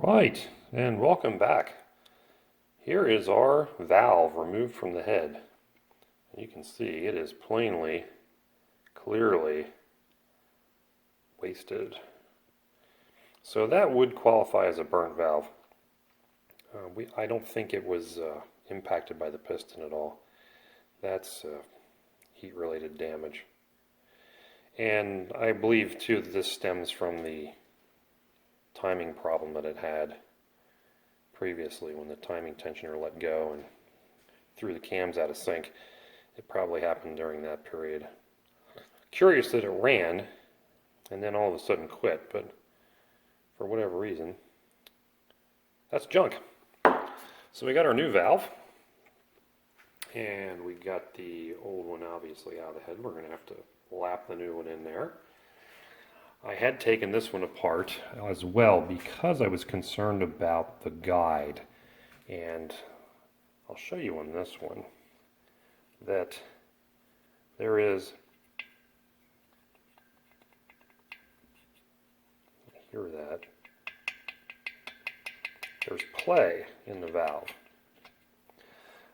Right, and welcome back. Here is our valve removed from the head. You can see it is plainly, clearly wasted. So that would qualify as a burnt valve. I don't think it was impacted by the piston at all. That's heat-related damage. And I believe too that this stems from the timing problem that it had previously when the timing tensioner let go and threw the cams out of sync. It probably happened during that period. Curious that it ran and then all of a sudden quit, but for whatever reason, that's junk. So we got our new valve, and we got the old one obviously out of the head. We're going to have to lap the new one in there. I had taken this one apart as well because I was concerned about the guide, and I'll show you on this one that there is, hear that, there's play in the valve.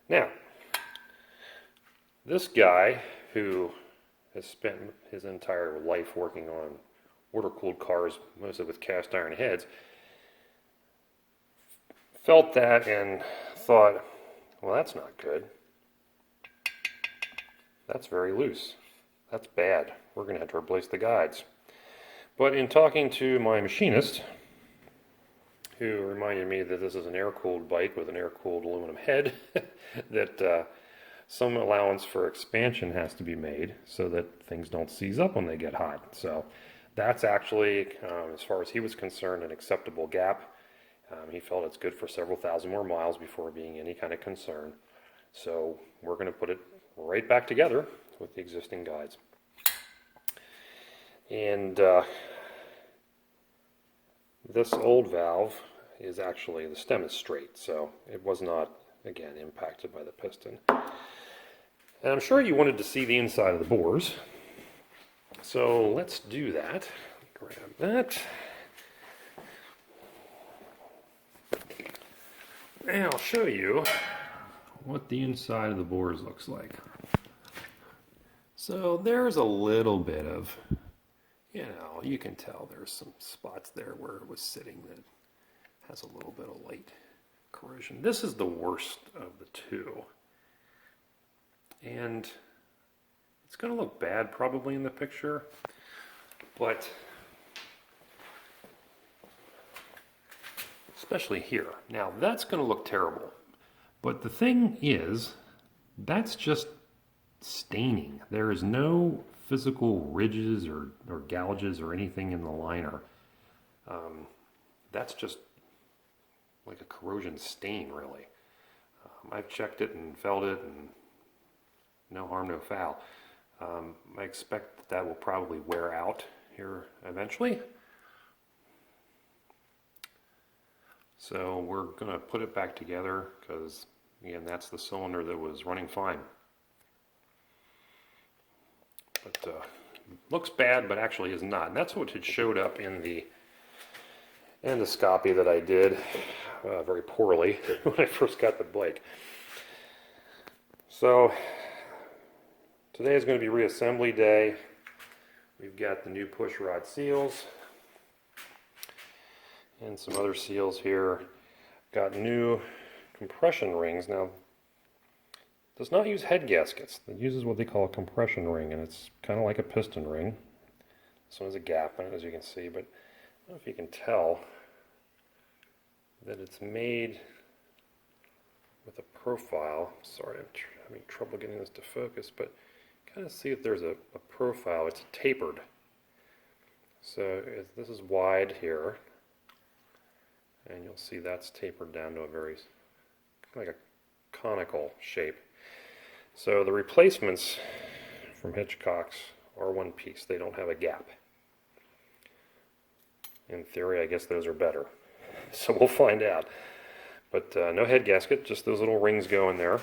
Now, this guy who has spent his entire life working on water-cooled cars, mostly with cast iron heads, felt that and thought, well, that's not good. That's very loose. That's bad. We're going to have to replace the guides. But in talking to my machinist, who reminded me that this is an air-cooled bike with an air-cooled aluminum head, that some allowance for expansion has to be made so that things don't seize up when they get hot. So that's actually, as far as he was concerned, an acceptable gap. He felt it's good for several thousand more miles before being any kind of concern. So we're going to put it right back together with the existing guides. And this old valve is actually, the stem is straight, so it was not, again, impacted by the piston. And I'm sure you wanted to see the inside of the bores. So let's do that. Grab that. And I'll show you what the inside of the bores looks like. So there's a little bit of, you can tell there's some spots there where it was sitting that has a little bit of light corrosion. This is the worst of the two. And it's going to look bad probably in the picture, but especially here. Now that's going to look terrible, but the thing is, that's just staining. There is no physical ridges or gouges or anything in the liner. That's just like a corrosion stain, really. I've checked it and felt it, and no harm, no foul. I expect that will probably wear out here eventually. So we're going to put it back together because, again, that's the cylinder that was running fine. But looks bad, but actually is not. And that's what had showed up in the endoscopy that I did very poorly when I first got the bike. So today is going to be reassembly day. We've got the new push rod seals and some other seals here. Got new compression rings. Now, it does not use head gaskets. It uses what they call a compression ring, and it's kind of like a piston ring. This one has a gap in it, as you can see, but I don't know if you can tell that it's made with a profile. Sorry, I'm having trouble getting this to focus, but kind of see if there's a profile. It's tapered. So this is wide here, and you'll see that's tapered down to a very, like a conical shape. So the replacements from Hitchcock's are one piece. They don't have a gap. In theory, I guess those are better. So we'll find out. But no head gasket, just those little rings go in there.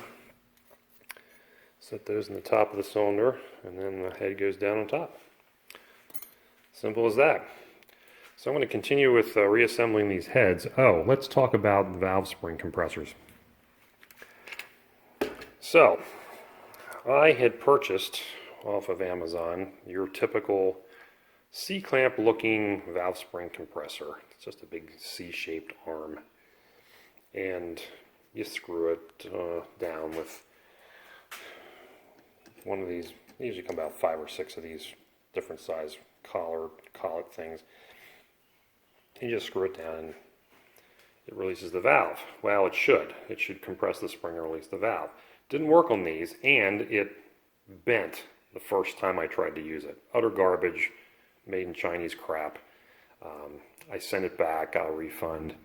Set those in the top of the cylinder, and then the head goes down on top. Simple as that. So I'm going to continue with reassembling these heads. Oh, let's talk about valve spring compressors. So, I had purchased off of Amazon your typical C-clamp looking valve spring compressor. It's just a big C-shaped arm. And you screw it down with one of these. They usually come about 5 or 6 of these different size collet things. You just screw it down and it releases the valve. Well, it should. It should compress the spring and release the valve. Didn't work on these, and it bent the first time I tried to use it. Utter garbage, made in Chinese crap. I sent it back, got a refund,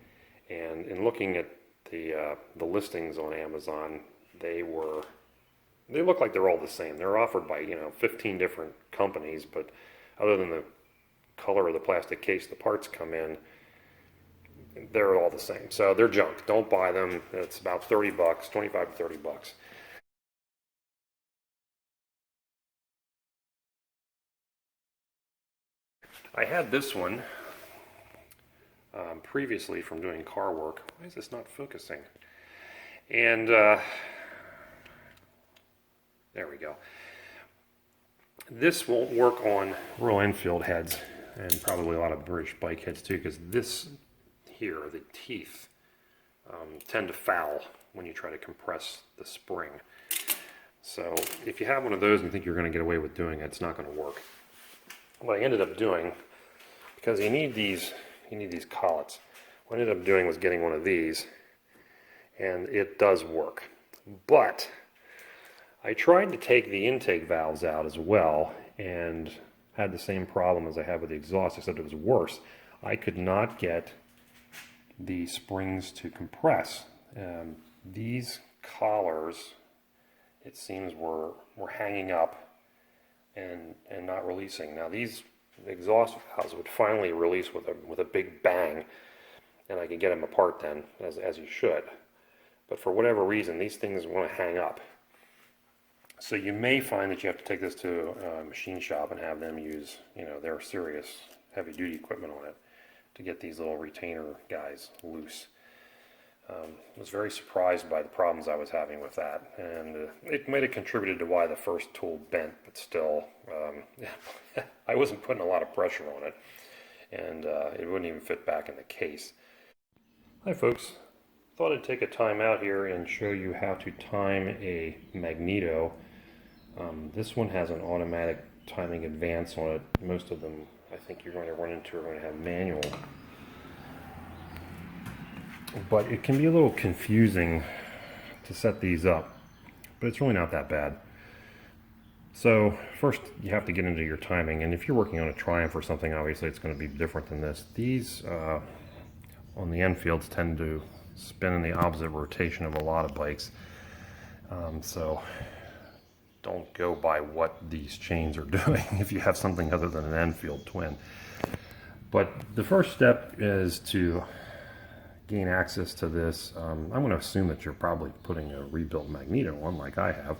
and in looking at the listings on Amazon, they look like they're all the same. They're offered by 15 different companies, but other than the color of the plastic case the parts come in, they're all the same. So they're junk. Don't buy them. It's about 30 bucks, 25 to 30 bucks. I had this one previously from doing car work. Why is this not focusing? And there we go. This won't work on Royal Enfield heads, and probably a lot of British bike heads too, because this here, the teeth, tend to foul when you try to compress the spring. So if you have one of those and you think you're going to get away with doing it, it's not going to work. What I ended up doing, because you need these collets, what I ended up doing was getting one of these, and it does work. But I tried to take the intake valves out as well and had the same problem as I had with the exhaust, except it was worse. I could not get the springs to compress. These collars, it seems, were hanging up and not releasing. Now these exhaust valves would finally release with a big bang, and I could get them apart then, as you should. But for whatever reason, these things want to hang up. So you may find that you have to take this to a machine shop and have them use, their serious heavy duty equipment on it to get these little retainer guys loose. I was very surprised by the problems I was having with that, and it might have contributed to why the first tool bent, but still, I wasn't putting a lot of pressure on it, and it wouldn't even fit back in the case. Hi folks, thought I'd take a time out here and show you how to time a Magneto. This one has an automatic timing advance on it. Most of them I think you're going to run into are going to have manual. But it can be a little confusing to set these up, but it's really not that bad. So first you have to get into your timing, and if you're working on a Triumph or something, obviously it's going to be different than this. These on the Enfields tend to spin in the opposite rotation of a lot of bikes, so don't go by what these chains are doing if you have something other than an Enfield twin. But the first step is to gain access to this. I'm going to assume that you're probably putting a rebuilt Magneto on, like I have.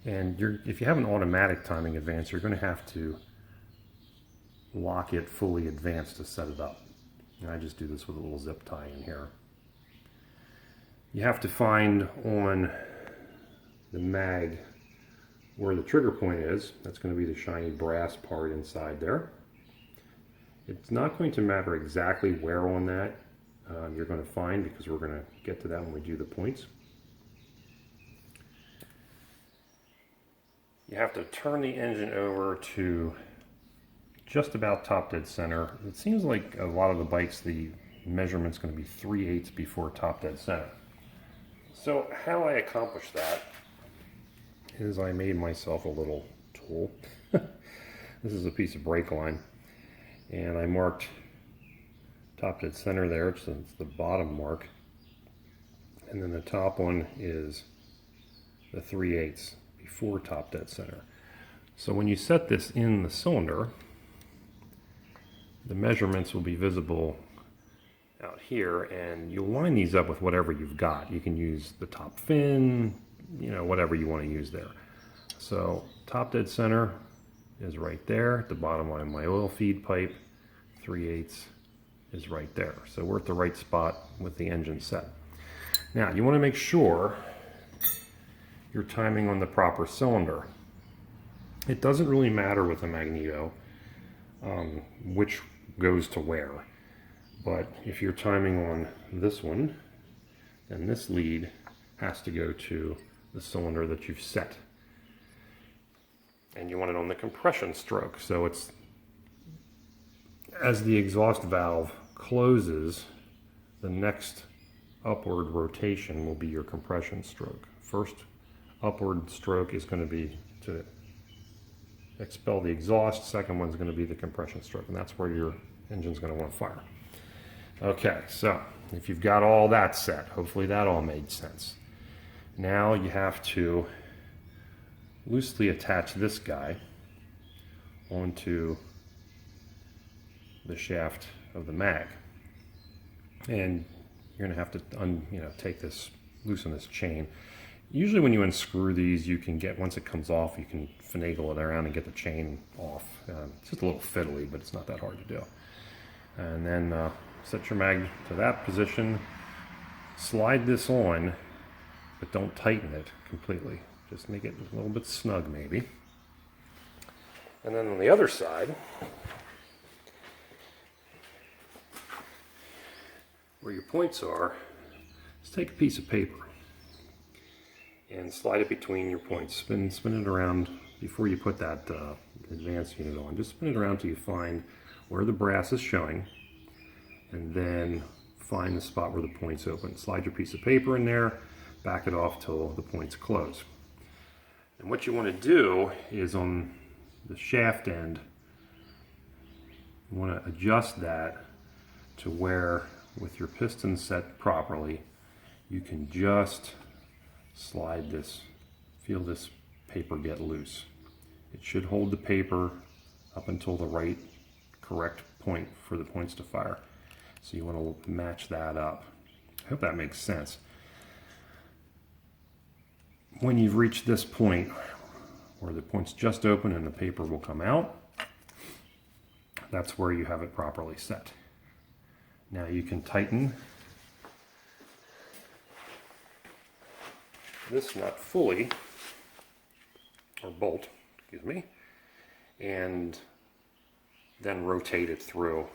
And if you have an automatic timing advance, you're going to have to lock it fully advanced to set it up. And I just do this with a little zip tie in here. You have to find on the mag where the trigger point is. That's going to be the shiny brass part inside there. It's not going to matter exactly where on that you're going to find, because we're going to get to that when we do the points. You have to turn the engine over to just about top dead center. It seems like a lot of the bikes, the measurement's going to be 3/8 before top dead center. So how I accomplished that is I made myself a little tool. This is a piece of brake line, and I marked top dead center there, so it's the bottom mark, and then the top one is the 3/8 before top dead center. So when you set this in the cylinder, the measurements will be visible out here, and you'll line these up with whatever you've got. You can use the top fin, whatever you want to use there. So top dead center is right there at the bottom line of my oil feed pipe. 3/8 is right there. So we're at the right spot with the engine set. Now you want to make sure you're timing on the proper cylinder. It doesn't really matter with a Magneto which goes to where, but if you're timing on this one, then this lead has to go to the cylinder that you've set. And you want it on the compression stroke, so it's as the exhaust valve closes, the next upward rotation will be your compression stroke. First upward stroke is going to be to expel the exhaust, second one's going to be the compression stroke, and that's where your engine's going to want to fire. Okay, so if you've got all that set, hopefully that all made sense. Now you have to loosely attach this guy onto the shaft of the mag, and you're going to have to take this, loosen this chain. Usually when you unscrew these, you can get, once it comes off, you can finagle it around and get the chain off. It's just a little fiddly, but it's not that hard to do. And then set your mag to that position, slide this on, but don't tighten it completely. Just make it a little bit snug maybe. And then on the other side, where your points are, just take a piece of paper and slide it between your points. Spin it around before you put that advanced unit on. Just spin it around till you find where the brass is showing, and then find the spot where the points open. Slide your piece of paper in there, back it off till the points close. And what you want to do is on the shaft end, you want to adjust that to where, with your piston set properly, you can just slide this, feel this paper get loose. It should hold the paper up until the right correct point for the points to fire. So you want to match that up. I hope that makes sense. When you've reached this point where the point's just open and the paper will come out, that's where you have it properly set. Now you can tighten this nut fully, or bolt, excuse me, and then rotate it through.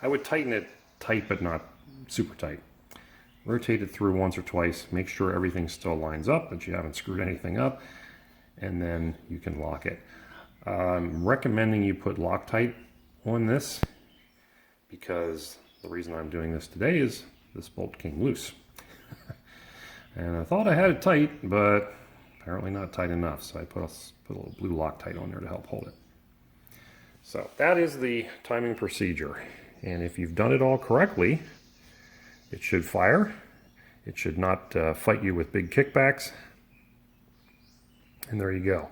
I would tighten it tight but not super tight. Rotate it through once or twice, make sure everything still lines up, that you haven't screwed anything up, and then you can lock it. I'm recommending you put Loctite on this, because the reason I'm doing this today is this bolt came loose. And I thought I had it tight, but apparently not tight enough, so I put a little blue Loctite on there to help hold it. So that is the timing procedure, and if you've done it all correctly, it should fire. It should not fight you with big kickbacks, and there you go.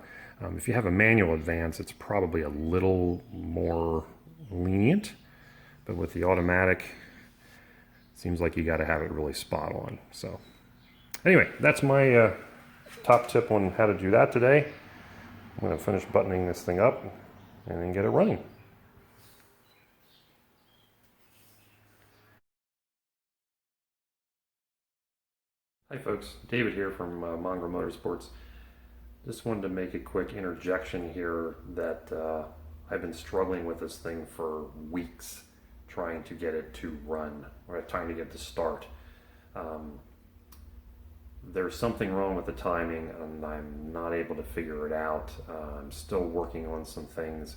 If you have a manual advance, it's probably a little more lenient, but with the automatic, it seems like you got to have it really spot on. So anyway, that's my top tip on how to do that today. I'm going to finish buttoning this thing up and then get it running. Hi folks, David here from Mongrel Motorsports. Just wanted to make a quick interjection here that I've been struggling with this thing for weeks, trying to get it to run, or trying to get it to start. There's something wrong with the timing and I'm not able to figure it out. I'm still working on some things,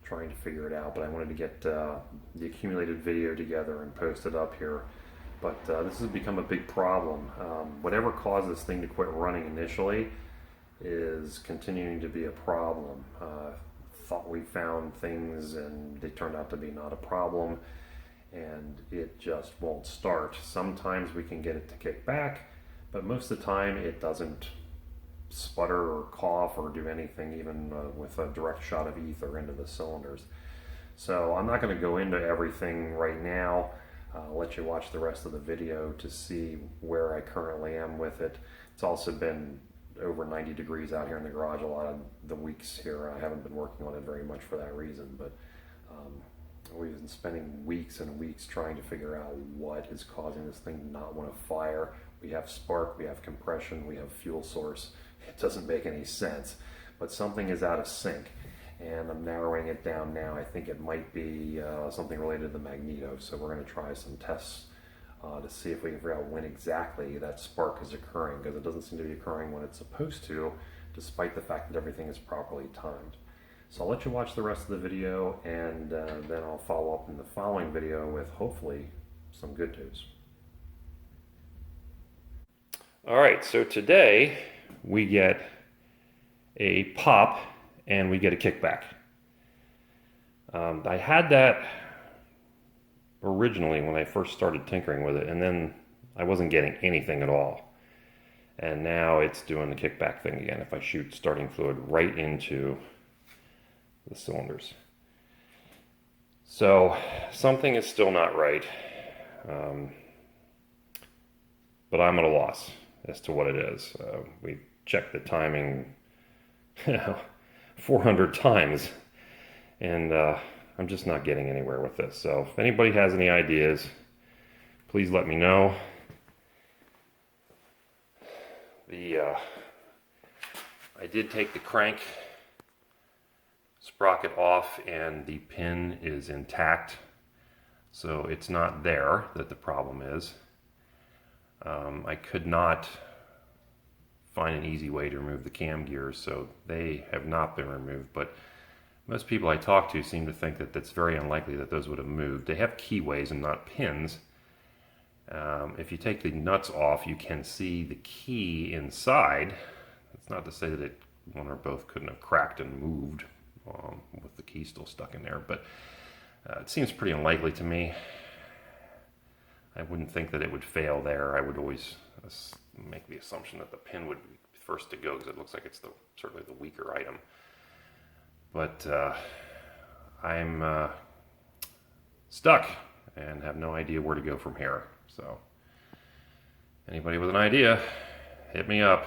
trying to figure it out, but I wanted to get the accumulated video together and post it up here. But this has become a big problem. Whatever caused this thing to quit running initially is continuing to be a problem. Thought we found things and they turned out to be not a problem, and it just won't start. Sometimes we can get it to kick back, but most of the time it doesn't sputter or cough or do anything, even with a direct shot of ether into the cylinders. So I'm not going to go into everything right now. I'll let you watch the rest of the video to see where I currently am with it. It's also been over 90 degrees out here in the garage a lot of the weeks here. I haven't been working on it very much for that reason, but We've been spending weeks and weeks trying to figure out what is causing this thing to not want to fire. We have spark, we have compression, we have fuel source. It doesn't make any sense, but something is out of sync, and I'm narrowing it down now. I think it might be something related to the Magneto, so we're going to try some tests to see if we can figure out when exactly that spark is occurring, because it doesn't seem to be occurring when it's supposed to, despite the fact that everything is properly timed. So I'll let you watch the rest of the video, and then I'll follow up in the following video with hopefully some good news. All right, so today we get a pop and we get a kickback. I had that originally when I first started tinkering with it, and then I wasn't getting anything at all. And now it's doing the kickback thing again if I shoot starting fluid right into the cylinders. So something is still not right, but I'm at a loss as to what it is. We checked the timing 400 times, and I'm just not getting anywhere with this. So if anybody has any ideas, please let me know. I did take the crank sprocket off, and the pin is intact, so it's not there that the problem is. I could not find an easy way to remove the cam gears, so they have not been removed, but most people I talk to seem to think that it's very unlikely that those would have moved. They have keyways and not pins. If you take the nuts off, you can see the key inside. That's not to say that one or both couldn't have cracked and moved with the key still stuck in there, but it seems pretty unlikely to me. I wouldn't think that it would fail there. I would always make the assumption that the pin would be first to go, because it looks like it's certainly the weaker item. But I'm stuck and have no idea where to go from here. So anybody with an idea, hit me up.